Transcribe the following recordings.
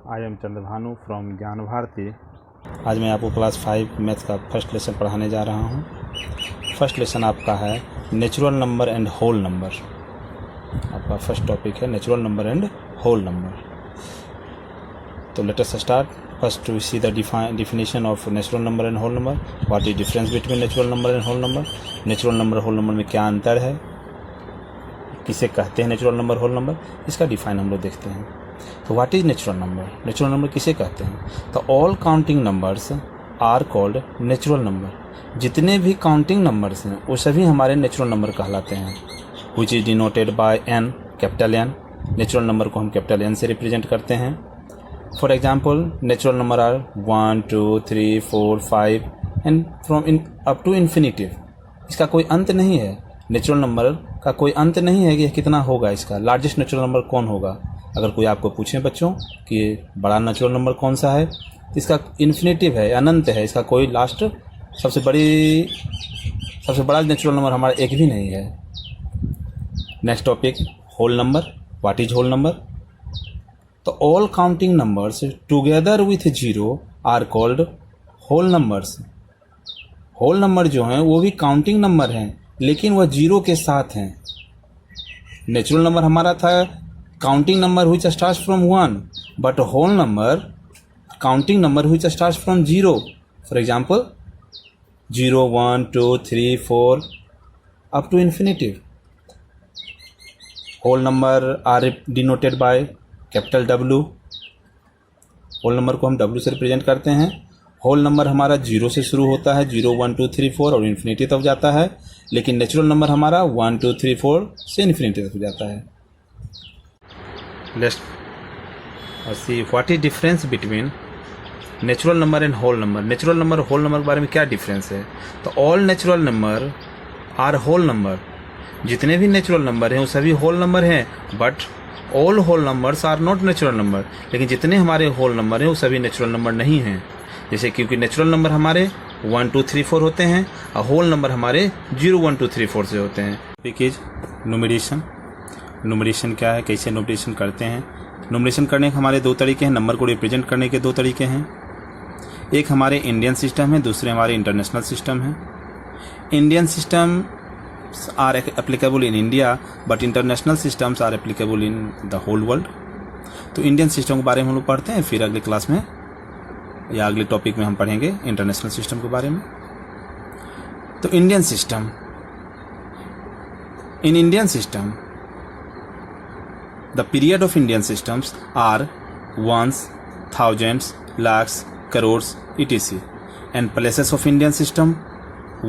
I am Chandrabhanu from ज्ञान भारती। आज मैं आपको क्लास 5 मैथ्स का फर्स्ट लेसन पढ़ाने जा रहा हूँ। फर्स्ट लेसन आपका है natural number and whole number. आपका फर्स्ट टॉपिक है natural number and whole number. तो let us start. First we see the definition of natural number and whole number. What is difference between natural number and whole number. Natural number whole number में क्या अंतर है, किसे कहते हैं natural number whole number, इसका define हम लोग देखते हैं। तो what is natural number, natural number किसे कहते हैं। तो all counting numbers are called natural number. जितने भी काउंटिंग नंबर्स हैं वो सभी हमारे नेचुरल नंबर कहलाते हैं। Which is denoted by N, capital N. Natural number को हम कैपिटल एन से रिप्रेजेंट करते हैं। For example natural number are 1 2 3 4 5 and from up to infinitive. इसका कोई अंत नहीं है। नेचुरल नंबर का कोई अंत नहीं है कि कितना होगा इसका। लार्जेस्ट नेचुरल नंबर कौन होगा, अगर कोई आपको पूछे बच्चों कि बड़ा नेचुरल नंबर कौन सा है, तो इसका इन्फिनिटिव है, अनंत है, इसका कोई लास्ट सबसे बड़ा नेचुरल नंबर हमारा एक भी नहीं है। Next topic whole number. What is whole number. तो all counting numbers together with zero are called whole numbers. Whole number जो हैं वो भी काउंटिंग नंबर हैं लेकिन वह जीरो के साथ हैं। नेचुरल नंबर हमारा था counting number which starts from 1, but whole number counting number which starts from 0. For example 0 1 2 3 4 up to infinitive. Whole number are denoted by capital W. whole number को हम W से represent करते हैं। Whole number हमारा 0 से शुरू होता है, 0 1 2 3 4 और इन्फिनिटी तक जाता है, लेकिन नेचुरल नंबर हमारा 1 2 3 4 से इन्फिनिटी तक जाता है। Let's see what is difference between natural number and whole number. Natural number और होल नंबर के बारे में क्या डिफरेंस है। तो all natural number are whole number. जितने भी नेचुरल नंबर हैं वो सभी होल नंबर हैं, but all whole numbers are not natural number. लेकिन जितने हमारे होल नंबर हैं वो सभी नेचुरल नंबर नहीं हैं। जैसे क्योंकि नेचुरल नंबर हमारे 1 2 3 4 होते हैं और होल नंबर हमारे 0 1 2 3 4 से होते हैं। Topic is numeration. न्यूमरेशन क्या है, कैसे न्यूमरेशन करते हैं। न्यूमरेशन करने के हमारे दो तरीके हैं, नंबर को रिप्रेजेंट करने के दो तरीके हैं। एक हमारे इंडियन सिस्टम है, दूसरे हमारे इंटरनेशनल सिस्टम है। Indian system are applicable in India but international systems are applicable in the whole world. तो इंडियन सिस्टम के बारे में हम लोग पढ़ते हैं, फिर अगले क्लास में या अगले टॉपिक में हम पढ़ेंगे इंटरनेशनल सिस्टम के बारे में। तो Indian system, in Indian system the period of Indian systems are ones, thousands, lakhs, crores, etc. And places of Indian system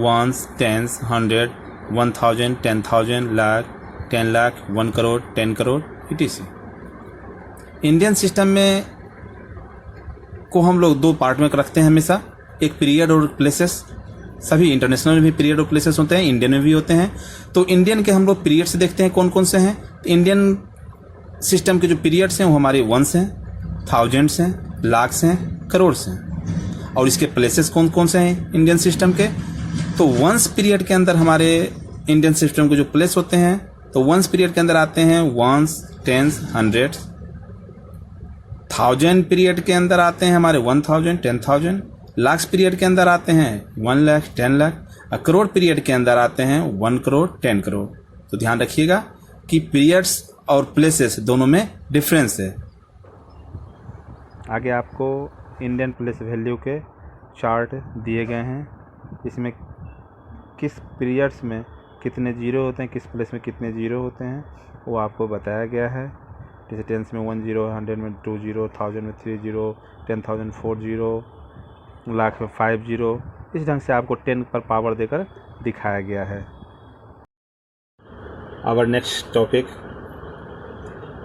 ones, tens, hundred, 1000, 10,000, lakh, 10 lakh, 1 crore, 10 crore, etc. Indian system में को हम लोग दो part में रखते हैं हमेशा, एक पीरियड और प्लेसेस। सभी इंटरनेशनल में भी पीरियड और प्लेसेस होते हैं, इंडियन में भी होते हैं। तो इंडियन के हम लोग पीरियड से देखते हैं कौन कौन से हैं। इंडियन सिस्टम के जो पीरियड्स हैं वो हमारे वंस हैं, थाउजेंड्स हैं, लाख्स हैं, करोड़्स हैं। और इसके प्लेसेस कौन कौन से हैं इंडियन सिस्टम के। तो वंस पीरियड के अंदर हमारे इंडियन सिस्टम के जो प्लेस होते हैं, तो वंस पीरियड के अंदर आते हैं ones, tens, hundreds. Thousand period के अंदर आते हैं हमारे 1000, 10,000। लाख्स पीरियड के अंदर आते हैं 1 लाख, 10 लाख। और करोड़ पीरियड के अंदर आते हैं 1 करोड़, 10 करोड़। तो ध्यान रखिएगा कि पीरियड्स और प्लेसेस दोनों में डिफरेंस है। आगे आपको इंडियन प्लेस वैल्यू के चार्ट दिए गए हैं। इसमें किस पीरियड्स में कितने जीरो होते हैं, किस प्लेस में कितने जीरो होते हैं वो आपको बताया गया है। जैसे टेंस में 1 0, 100 में 2 0, 1000 में 3 0, 10,000 4 0, लाख में 5 0। इस ढंग से आपको 10 पर पावर देकर दिखाया गया है। Our next topic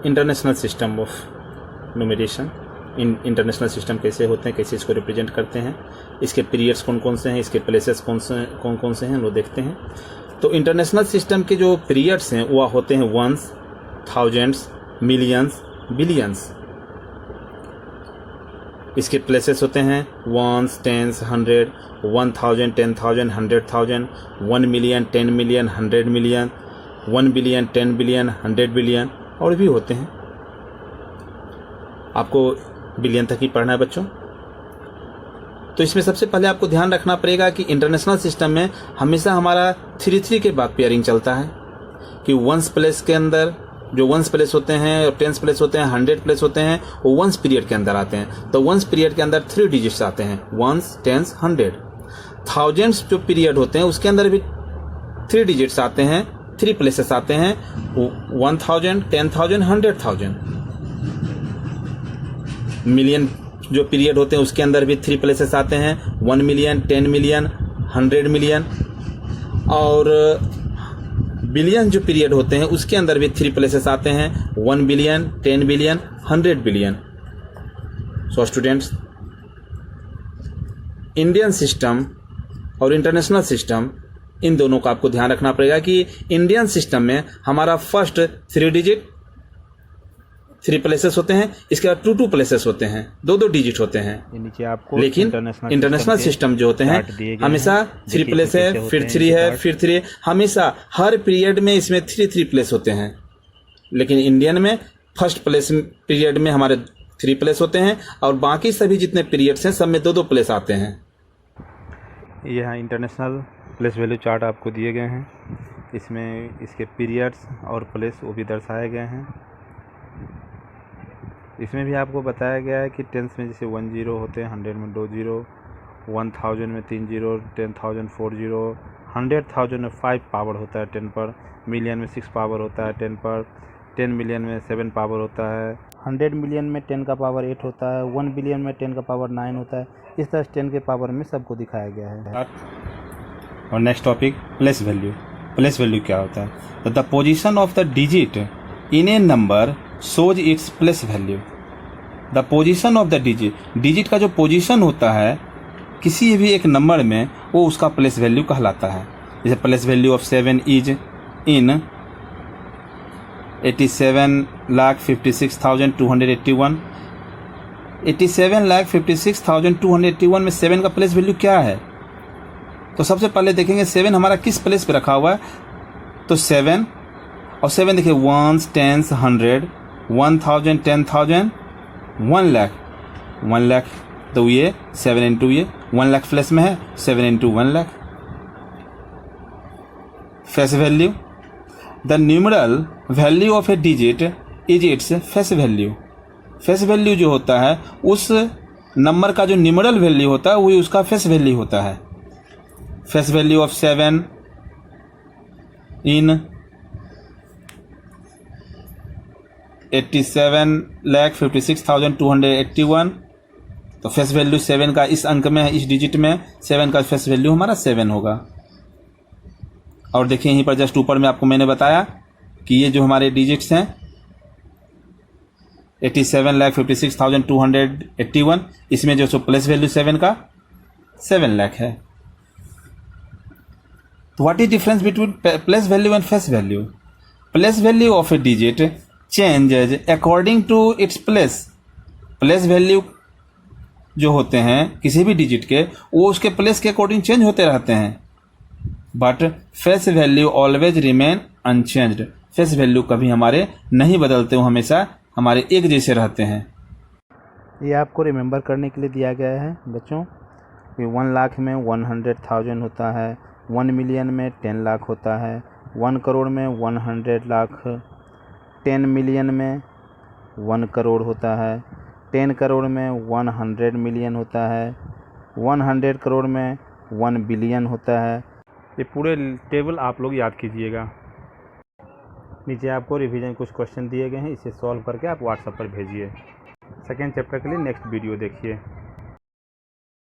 international system of numeration. International system कैसे होते हैं, कैसे इसको रिप्रेजेंट करते हैं, इसके पीरियड्स कौन कौन से हैं, इसके प्लेसेस कौन कौन से हैं, वो देखते हैं। तो इंटरनेशनल सिस्टम के जो पीरियड्स हैं वो होते हैं वंस, थाउजेंड्स, मिलियंस, बिलियंस। इसके प्लेसेस होते हैं ones, tens, 100, 1000, 10,000, 100,000, 1 million, 10 million, 100 million, 1 billion, 10 billion, 100 billion और भी होते हैं। आपको बिलियन तक ही पढ़ना है बच्चों। तो इसमें सबसे पहले आपको ध्यान रखना पड़ेगा कि इंटरनेशनल सिस्टम में हमेशा हमारा 3 के बाद पेयरिंग चलता है, कि वंस प्लेस के अंदर जो वंस प्लेस होते हैं और टेंस प्लेस होते हैं, 100 प्लेस होते हैं, वो वंस पीरियड के अंदर आते हैं। तो वंस पीरियड के अंदर 3 डिजिट्स आते हैं, वंस, टेंस, 100। थाउजेंड्स जो पीरियड होते हैं उसके अंदर भी 3 डिजिट्स आते हैं, 3 प्लेसेस आते हैं, 1000, 10,000, 100,000। मिलियन जो पीरियड होते हैं उसके अंदर भी 3 प्लेसेस आते हैं, 1 मिलियन, 10 मिलियन, 100 मिलियन। और बिलियन जो पीरियड होते हैं उसके अंदर भी 3 प्लेसेस आते हैं, 1 billion, 10 billion, 100 billion. So students, Indian system और इंटरनेशनल सिस्टम, इन दोनों का आपको ध्यान रखना पड़ेगा कि इंडियन सिस्टम में हमारा फर्स्ट 3 डिजिट 3 प्लेसेस होते हैं, इसके बाद 2 प्लेसेस होते हैं, 2 डिजिट होते हैं। नीचे आपको लेकिन इंटरनेशनल सिस्टम जो होते हैं हमेशा 3 प्लेस है, फिर 3 है, फिर 3 है, हमेशा हर पीरियड में इसमें 3 प्लेस होते हैं। लेकिन इंडियन में फर्स्ट प्लेस पीरियड में हमारे 3 प्लेस होते हैं और बाकी सभी जितने पीरियड्स हैं सब में 2 प्लेस आते हैं। यह इंटरनेशनल प्लेस वैल्यू चार्ट आपको दिए गए हैं, इसमें इसके पीरियड्स और प्लेस वो भी दर्शाए गए हैं। इसमें भी आपको बताया गया है कि टेंस में जैसे 1 0 होते हैं, 100 में 2 0, 1000 में 3 0, 10,000 4 0, 100,000 में 5 पावर होता है 10 पर, मिलियन में 6 पावर होता है 10 पर, 10 मिलियन में 7 पावर होता है, 100 मिलियन में 10 का पावर 8 होता है, 1 बिलियन में 10 का पावर 9 होता है। इस तरह 10 के पावर में सबको दिखाया गया है। और next topic, place value. Place value क्या होता है? तो the position of the digit in A number shows its place value. The position of the digit का जो पोजीशन होता है किसी भी एक नंबर में, वो उसका प्लेस वैल्यू कहलाता है। जैसे place value of 7 is in 87,56,281। 87,56,281 में 7 का प्लेस वैल्यू क्या है? तो सबसे पहले देखेंगे 7 हमारा किस प्लेस पे रखा हुआ है। तो 7 और 7 देखिए, 1s, 10s, 100, 1000, 10,000, 1 लाख, 1 लाख। तो ये 7 इंटू ये 1 लाख प्लेस में है, 7 into 1 lakh. Face value, the numeral value of a digit is its face value. Face value जो होता है उस नंबर का जो न्यूमरल वैल्यू होता है वही उसका फेस वैल्यू होता है। फेस वैल्यू ऑफ 7 इन 87,56,281। तो फेस वैल्यू 7 का इस अंक में है, इस डिजिट में 7 का फेस वैल्यू हमारा 7 होगा। और देखिए यहीं पर जस्ट ऊपर में आपको मैंने बताया कि ये जो हमारे डिजिट्स हैं 87,56,281, इसमें जो प्लेस वैल्यू 7 का 7 लाख है। तो what is difference between place value and face value? Place value of a digit changes according to its place. Place value जो होते हैं किसी भी डिजिट के, वो उसके प्लेस के अकॉर्डिंग चेंज होते रहते हैं। But face value always remain unchanged. Face value कभी हमारे नहीं बदलते, वो हमेशा हमारे एक जैसे रहते हैं। ये आपको रिमेंबर करने के लिए दिया गया है बच्चों कि 1 लाख में 100,000 होता है, 1 मिलियन में 10 लाख होता है, 1 करोड़ में 100 लाख, 10 मिलियन में 1 करोड़ होता है, 10 करोड़ में 100 मिलियन होता है, 100 करोड़ में 1 बिलियन होता है। ये पूरे टेबल आप लोग याद कीजिएगा। नीचे आपको रिवीजन कुछ क्वेश्चन दिए गए हैं, इसे सॉल्व करके आप व्हाट्सएप पर भेजिए। सेकेंड चैप्टर के लिए नेक्स्ट वीडियो देखिए।